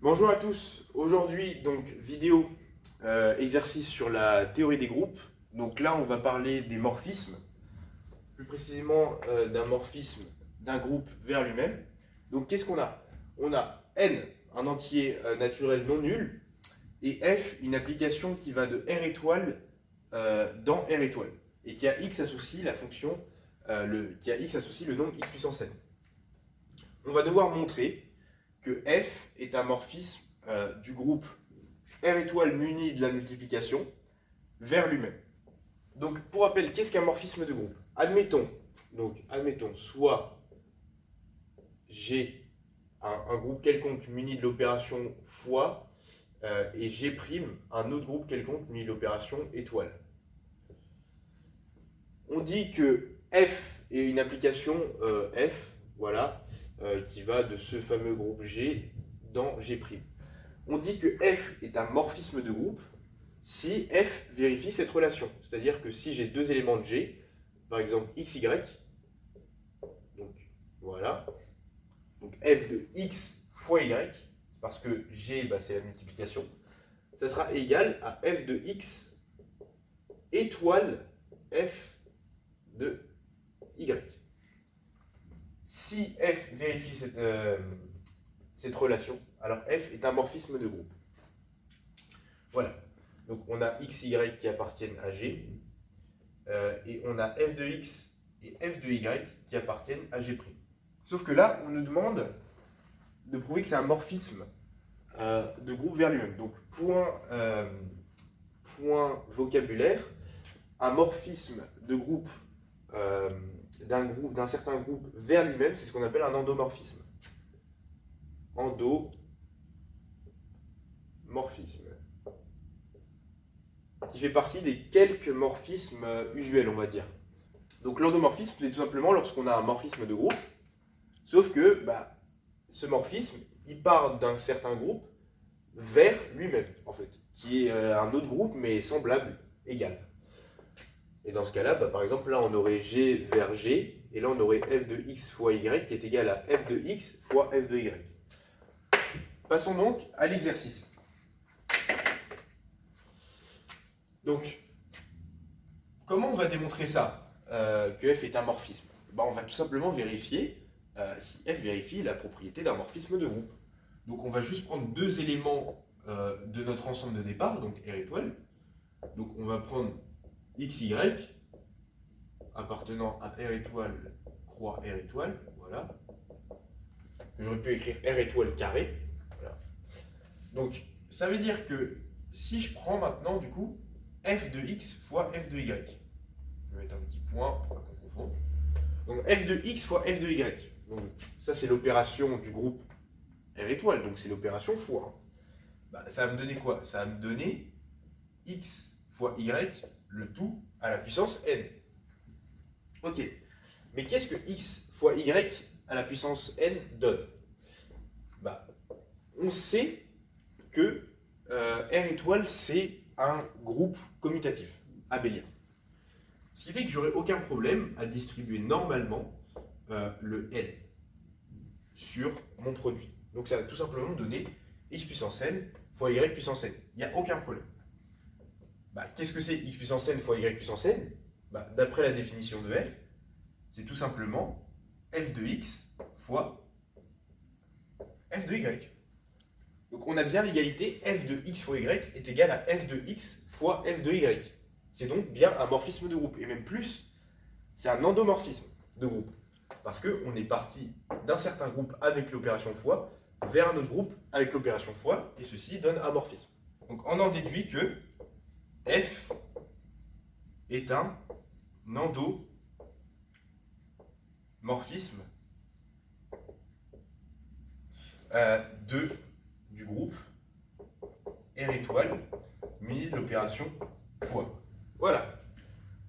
Bonjour à tous, aujourd'hui donc vidéo exercice sur la théorie des groupes. Donc là on va parler des morphismes, plus précisément d'un morphisme d'un groupe vers lui-même. Donc qu'est-ce qu'on a? On a n, un entier naturel non nul, et f, une application qui va de R étoile dans R étoile, et qui a x associe la fonction, qui a x associe le nombre x puissance n. On va devoir montrer que f est un morphisme du groupe R étoile muni de la multiplication vers lui-même. Donc, pour rappel, qu'est-ce qu'un morphisme de groupe? Admettons soit j'ai un groupe quelconque muni de l'opération fois et G' un autre groupe quelconque muni de l'opération étoile. On dit que f est une application f, voilà, qui va de ce fameux groupe G dans G'. On dit que f est un morphisme de groupe si f vérifie cette relation. C'est-à-dire que si j'ai deux éléments de G, par exemple x, y, donc voilà, donc f de x fois y, parce que G c'est la multiplication, ça sera égal à f de x étoile f de y. Si f vérifie cette relation, alors f est un morphisme de groupe. Voilà. Donc on a x, y qui appartiennent à G, et on a f de x et f de y qui appartiennent à G'. Sauf que là, on nous demande de prouver que c'est un morphisme de groupe vers lui-même. Donc point vocabulaire, un morphisme de groupe d'un certain groupe vers lui-même, c'est ce qu'on appelle un endomorphisme. Endomorphisme, qui fait partie des quelques morphismes usuels, on va dire. Donc l'endomorphisme, c'est tout simplement lorsqu'on a un morphisme de groupe, sauf que ce morphisme, il part d'un certain groupe vers lui-même, en fait, qui est un autre groupe, mais semblable, égal. Et dans ce cas-là, par exemple, là, on aurait G vers G, et là, on aurait f de x fois y qui est égal à f de x fois f de y. Passons donc à l'exercice. Donc, comment on va démontrer ça, que f est un morphisme? On va tout simplement vérifier si f vérifie la propriété d'un morphisme de groupe. Donc, on va juste prendre deux éléments de notre ensemble de départ, donc R étoile. Donc, on va prendre x, y, appartenant à R étoile, croix R étoile, voilà. J'aurais pu écrire R étoile carré. Voilà. Donc, ça veut dire que si je prends maintenant, du coup, f de x fois f de y. Je vais mettre un petit point pour pas qu'on confonde. Donc, f de x fois f de y. Donc, ça, c'est l'opération du groupe R étoile, donc c'est l'opération fois. Ça va me donner quoi? Ça va me donner x fois y, le tout à la puissance n. Ok. Mais qu'est-ce que x fois y à la puissance n donne? On sait que R étoile, c'est un groupe commutatif, abélien. Ce qui fait que j'aurai aucun problème à distribuer normalement le n sur mon produit. Donc ça va tout simplement me donner x puissance n fois y puissance n. Il n'y a aucun problème. Qu'est-ce que c'est x puissance n fois y puissance n? D'après la définition de f, c'est tout simplement f de x fois f de y. Donc on a bien l'égalité f de x fois y est égal à f de x fois f de y. C'est donc bien un morphisme de groupe. Et même plus, c'est un endomorphisme de groupe. Parce qu'on est parti d'un certain groupe avec l'opération fois vers un autre groupe avec l'opération fois, et ceci donne un morphisme. Donc on en déduit que f est un endomorphisme du groupe R étoile muni de l'opération fois. Voilà.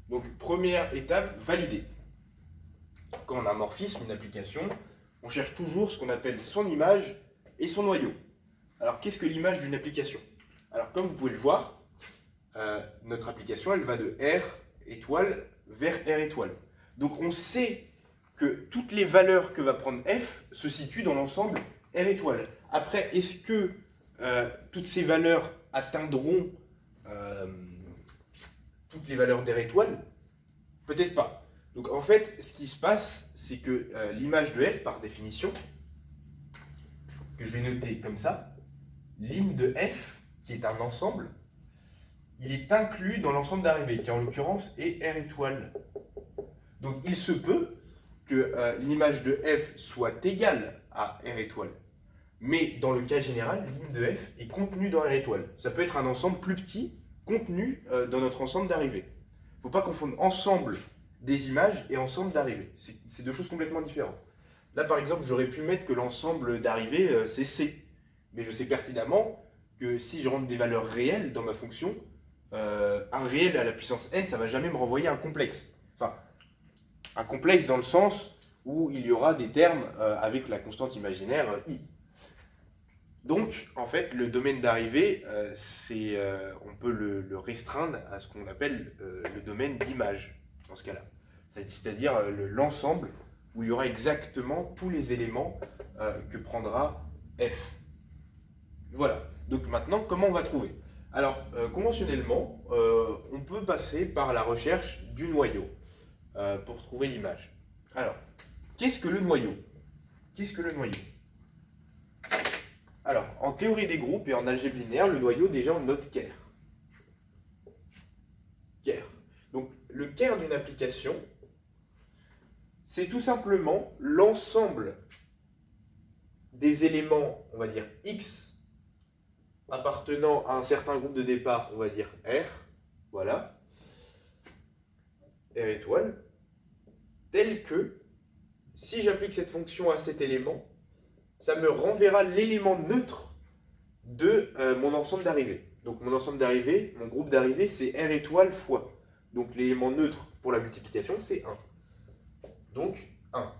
Donc première étape validée. Quand on a un morphisme, une application, on cherche toujours ce qu'on appelle son image et son noyau. Alors qu'est-ce que l'image d'une application? Alors comme vous pouvez le voir, notre application elle va de R étoile vers R étoile. Donc on sait que toutes les valeurs que va prendre f se situent dans l'ensemble R étoile. Après, est-ce que toutes ces valeurs atteindront toutes les valeurs d'air étoile? Peut-être pas. Donc en fait, ce qui se passe, c'est que l'image de f, par définition, que je vais noter comme ça, l'im de f, qui est un ensemble, il est inclus dans l'ensemble d'arrivée, qui en l'occurrence est R étoile. Donc il se peut que l'image de f soit égale à R étoile. Mais dans le cas général, l'im de f est contenu dans R étoile. Ça peut être un ensemble plus petit, contenu dans notre ensemble d'arrivée. Il ne faut pas confondre ensemble des images et ensemble d'arrivée. C'est deux choses complètement différentes. Là, par exemple, j'aurais pu mettre que l'ensemble d'arrivée, c'est C. Mais je sais pertinemment que si je rentre des valeurs réelles dans ma fonction, un réel à la puissance n, ça ne va jamais me renvoyer un complexe. Enfin, un complexe dans le sens où il y aura des termes avec la constante imaginaire i. Donc, en fait, le domaine d'arrivée, on peut le restreindre à ce qu'on appelle le domaine d'image, dans ce cas-là. C'est-à-dire l'ensemble où il y aura exactement tous les éléments que prendra f. Voilà. Donc maintenant, comment on va trouver? Alors, conventionnellement, on peut passer par la recherche du noyau pour trouver l'image. Alors, qu'est-ce que le noyau? Qu'est-ce que le noyau? Alors, en théorie des groupes et en algèbre linéaire, le noyau, déjà, on note ker. Ker. Donc, le ker d'une application, c'est tout simplement l'ensemble des éléments, on va dire x, appartenant à un certain groupe de départ, on va dire R, voilà, R étoile, tel que, si j'applique cette fonction à cet élément, ça me renverra l'élément neutre de mon ensemble d'arrivée. Donc mon ensemble d'arrivée, mon groupe d'arrivée, c'est R étoile fois. Donc l'élément neutre pour la multiplication, c'est 1. Donc 1.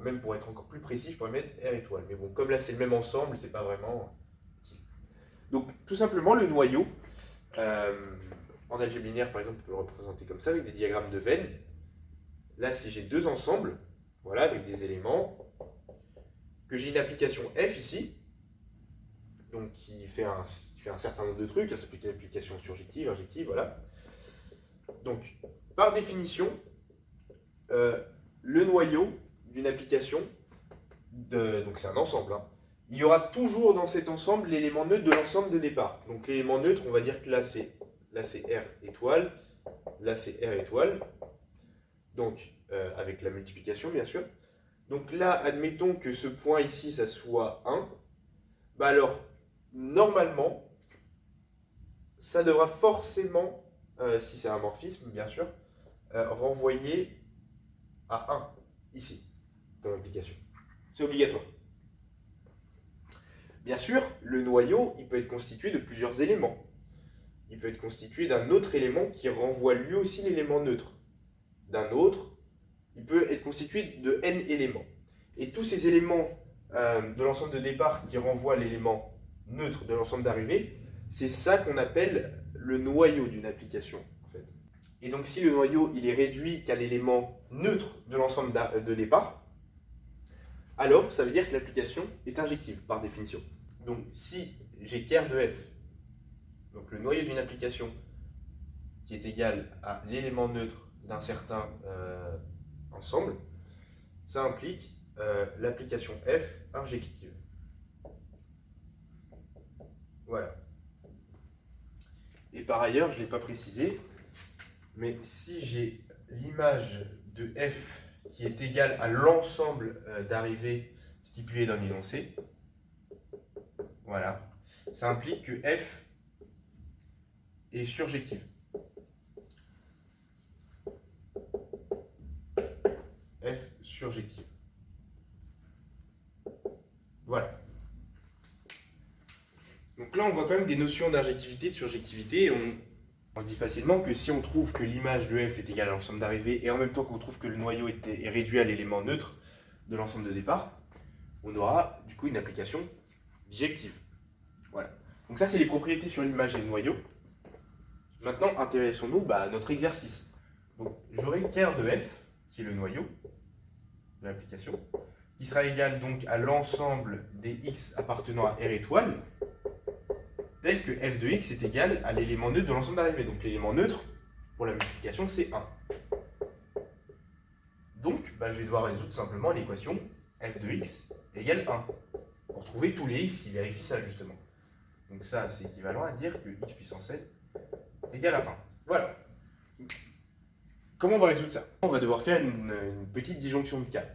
Même pour être encore plus précis, je pourrais mettre R étoile. Mais bon, comme là c'est le même ensemble, c'est pas vraiment... Donc tout simplement, le noyau, en algèbre linéaire par exemple, on peut le représenter comme ça, avec des diagrammes de Venn. Là, si j'ai deux ensembles, voilà, avec des éléments, que j'ai une application f ici, donc qui fait un certain nombre de trucs, ça s'appelle une application surjective, injective, voilà. Donc, par définition, le noyau d'une application, donc c'est un ensemble, hein, il y aura toujours dans cet ensemble l'élément neutre de l'ensemble de départ. Donc l'élément neutre, on va dire que là c'est R étoile, là c'est R étoile, donc avec la multiplication bien sûr. Donc là, admettons que ce point ici, ça soit 1. Bah alors, normalement, ça devra forcément, si c'est un morphisme, bien sûr, renvoyer à 1, ici, dans l'application. C'est obligatoire. Bien sûr, le noyau, il peut être constitué de plusieurs éléments. Il peut être constitué d'un autre élément qui renvoie lui aussi l'élément neutre. D'un autre, il peut être constitué de n éléments. Et tous ces éléments de l'ensemble de départ qui renvoient l'élément neutre de l'ensemble d'arrivée, c'est ça qu'on appelle le noyau d'une application. En fait. Et donc si le noyau il est réduit qu'à l'élément neutre de l'ensemble de départ, alors ça veut dire que l'application est injective par définition. Donc si j'ai ker de f, donc le noyau d'une application qui est égal à l'élément neutre d'un certain ensemble, ça implique l'application f injective. Voilà. Et par ailleurs, je ne l'ai pas précisé, mais si j'ai l'image de f qui est égale à l'ensemble d'arrivées stipulées dans l'énoncé, voilà, ça implique que f est surjective. F surjective. Voilà. Donc là, on voit quand même des notions d'injectivité, de surjectivité. On dit facilement que si on trouve que l'image de f est égale à l'ensemble d'arrivée et en même temps qu'on trouve que le noyau est réduit à l'élément neutre de l'ensemble de départ, on aura du coup une application bijective. Voilà. Donc ça, c'est les propriétés sur l'image et le noyau. Maintenant, intéressons-nous à notre exercice. Donc j'aurai ker de f, qui est le noyau de l'application, qui sera égal donc à l'ensemble des x appartenant à R étoile, tel que f de x est égal à l'élément neutre de l'ensemble d'arrivée. Donc l'élément neutre, pour la multiplication, c'est 1. Donc, je vais devoir résoudre simplement l'équation f de x égale 1, pour trouver tous les x qui vérifient ça, justement. Donc ça, c'est équivalent à dire que x puissance n égale à 1. Voilà. Comment on va résoudre ça? On va devoir faire une petite disjonction de cas.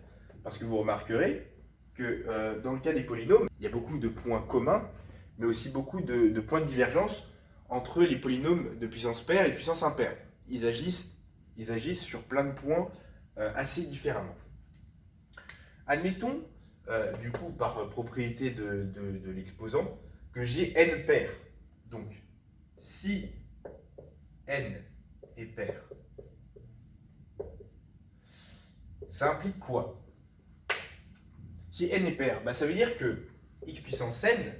Parce que vous remarquerez que dans le cas des polynômes, il y a beaucoup de points communs, mais aussi beaucoup de points de divergence entre les polynômes de puissance paire et de puissance impaire. Ils agissent sur plein de points assez différemment. Admettons, du coup, par propriété de l'exposant, que j'ai n paires. Donc, si n est pair, ça implique quoi? Si n est pair, ça veut dire que x puissance n,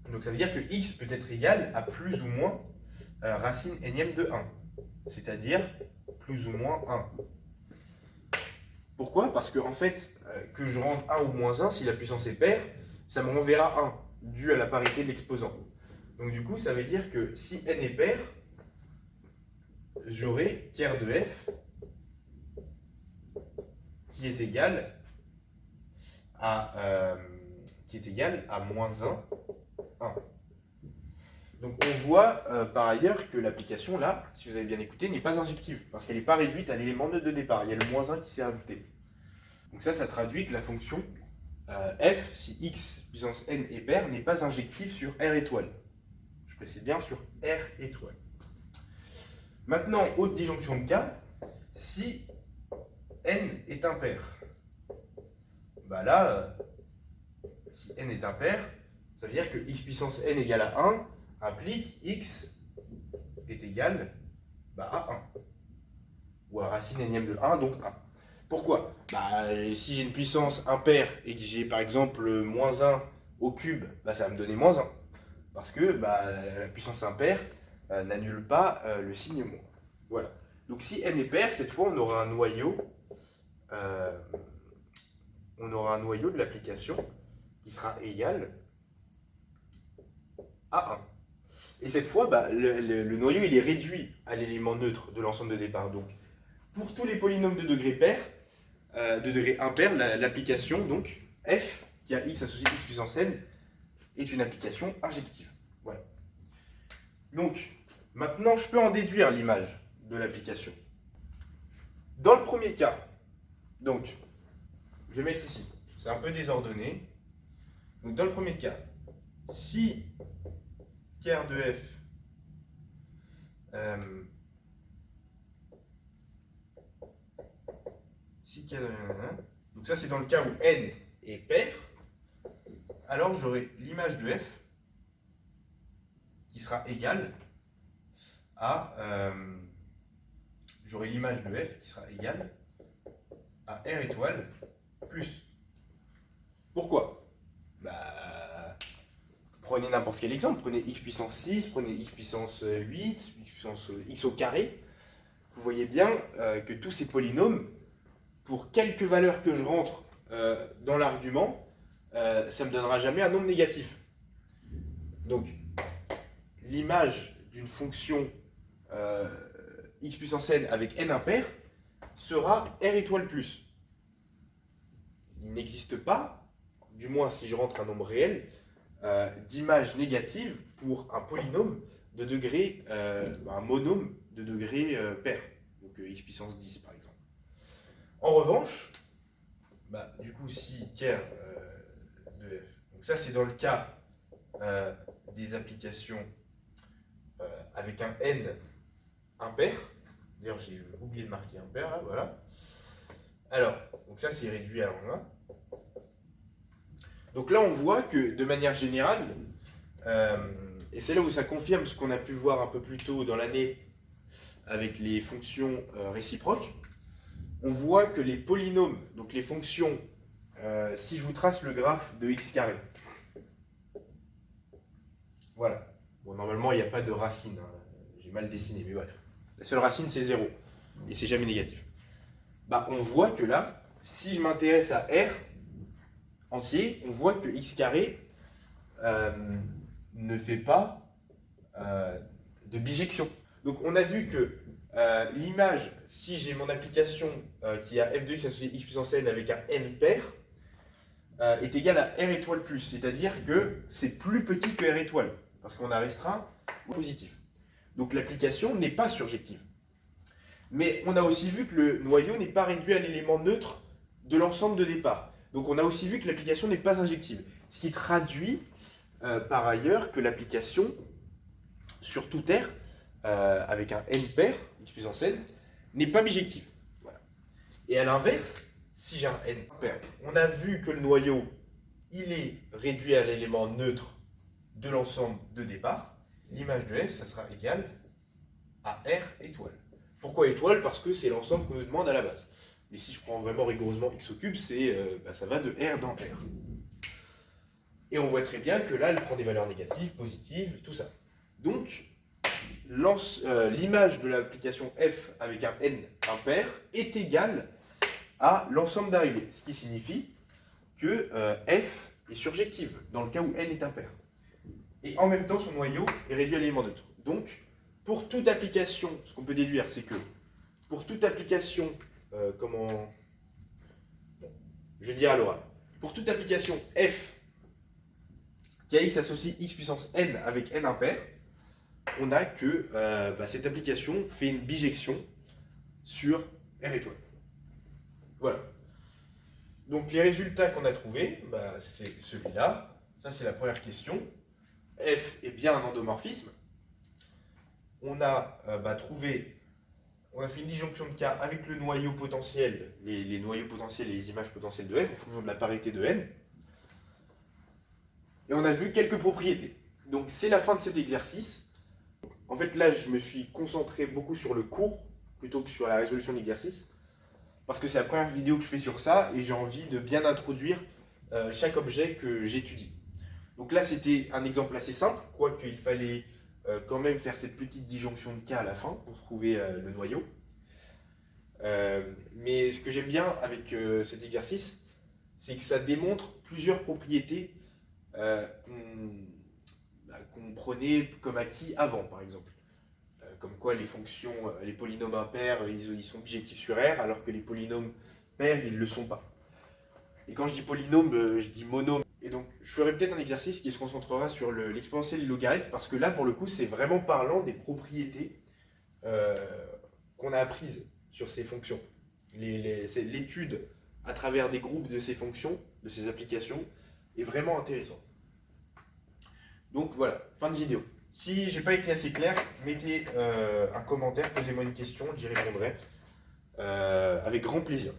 donc ça veut dire que x peut être égal à plus ou moins racine énième de 1, c'est-à-dire plus ou moins 1. Pourquoi? Parce que en fait, que je rende 1 ou moins 1, si la puissance est paire, ça me renverra 1, dû à la parité de l'exposant. Donc du coup, ça veut dire que si n est pair, j'aurai tiers de f qui est égal à moins 1, 1. Donc on voit par ailleurs que l'application là, si vous avez bien écouté, n'est pas injective, parce qu'elle n'est pas réduite à l'élément neutre de départ, il y a le moins 1 qui s'est ajouté. Donc ça traduit que la fonction f, si x puissance n est pair, n'est pas injective sur R étoile. Je précise bien sur R étoile. Maintenant, autre disjonction de cas, si n est impair. Là, si n est impair, ça veut dire que x puissance n égale à 1 implique x est égal à 1. Ou à racine énième de 1, donc 1. Pourquoi? Si j'ai une puissance impaire et que j'ai par exemple moins 1 au cube, ça va me donner moins 1. Parce que la puissance impaire n'annule pas le signe moins. Voilà. Donc si n est pair, cette fois on aura un noyau de l'application qui sera égal à 1. Et cette fois, le noyau il est réduit à l'élément neutre de l'ensemble de départ. Donc pour tous les polynômes de degré pair, de degré impair, l'application donc f qui a x associé x puissance n est une application injective. Voilà. Donc maintenant je peux en déduire l'image de l'application. Dans le premier cas, donc je vais mettre ici, c'est un peu désordonné. Donc dans le premier cas, si tiers de f donc ça c'est dans le cas où n est pair, alors j'aurai l'image de f qui sera égale à R étoile plus. Pourquoi? Prenez n'importe quel exemple, prenez x puissance 6, prenez x puissance 8, x puissance x au carré. Vous voyez bien que tous ces polynômes, pour quelques valeurs que je rentre dans l'argument, ça ne me donnera jamais un nombre négatif. Donc, l'image d'une fonction x puissance n avec n impair sera R étoile plus. Il n'existe pas, du moins si je rentre un nombre réel, d'image négative pour un polynôme de degré, un monôme de degré pair, donc x puissance 10 par exemple. En revanche, du coup, si tiers de f, donc ça c'est dans le cas des applications avec un n impair. D'ailleurs, j'ai oublié de marquer impair, là, voilà. Alors, donc ça c'est réduit à 1. Donc là, on voit que de manière générale, et c'est là où ça confirme ce qu'on a pu voir un peu plus tôt dans l'année avec les fonctions réciproques, on voit que les polynômes, donc les fonctions, si je vous trace le graphe de x carré, voilà. Bon, normalement, il n'y a pas de racine, hein. J'ai mal dessiné, mais bref. La seule racine, c'est 0, et c'est jamais négatif. On voit que là, si je m'intéresse à R entier, on voit que x carré ne fait pas de bijection. Donc on a vu que l'image, si j'ai mon application qui a f de x associé x puissance n avec un n pair, est égale à r étoile plus, c'est-à-dire que c'est plus petit que r étoile, parce qu'on a restreint au positif. Donc l'application n'est pas surjective. Mais on a aussi vu que le noyau n'est pas réduit à l'élément neutre de l'ensemble de départ. Donc on a aussi vu que l'application n'est pas injective. Ce qui traduit par ailleurs que l'application sur tout R, avec un n pair, x puissance n, n'est pas bijective. Voilà. Et à l'inverse, si j'ai un n pair, on a vu que le noyau, il est réduit à l'élément neutre de l'ensemble de départ. L'image de f, ça sera égal à R étoile. Pourquoi étoile? Parce que c'est l'ensemble qu'on nous demande à la base. Et si je prends vraiment rigoureusement x au cube, ça va de R dans R. Et on voit très bien que là, elle prend des valeurs négatives, positives, tout ça. Donc, l'image de l'application f avec un n impair est égale à l'ensemble d'arrivées. Ce qui signifie que f est surjective, dans le cas où n est impair. Et en même temps, son noyau est réduit à l'élément neutre. Donc, pour toute application, ce qu'on peut déduire, c'est que pour toute application, je vais dire à l'oral, pour toute application f qui a x associe x puissance n avec n impair, on a que cette application fait une bijection sur R étoile. Voilà. Donc les résultats qu'on a trouvés, c'est celui-là. Ça, c'est la première question. F est bien un endomorphisme. On a fait une disjonction de cas avec le noyau potentiel, les noyaux potentiels et les images potentielles de F en fonction de la parité de n. Et on a vu quelques propriétés. Donc c'est la fin de cet exercice. En fait là je me suis concentré beaucoup sur le cours plutôt que sur la résolution de l'exercice. Parce que c'est la première vidéo que je fais sur ça et j'ai envie de bien introduire chaque objet que j'étudie. Donc là c'était un exemple assez simple, quoique il fallait quand même faire cette petite disjonction de cas à la fin pour trouver le noyau. Mais ce que j'aime bien avec cet exercice, c'est que ça démontre plusieurs propriétés qu'on prenait comme acquis avant, par exemple. Comme quoi les fonctions, les polynômes impairs, ils sont bijectifs sur R, alors que les polynômes pairs, ils ne le sont pas. Et quand je dis polynôme, je dis monôme. Et donc, je ferai peut-être un exercice qui se concentrera sur l'exponentiel et le logarithme, parce que là, pour le coup, c'est vraiment parlant des propriétés qu'on a apprises sur ces fonctions. L'étude à travers des groupes de ces fonctions, de ces applications, est vraiment intéressante. Donc voilà, fin de vidéo. Si j'ai pas été assez clair, mettez un commentaire, posez-moi une question, j'y répondrai avec grand plaisir.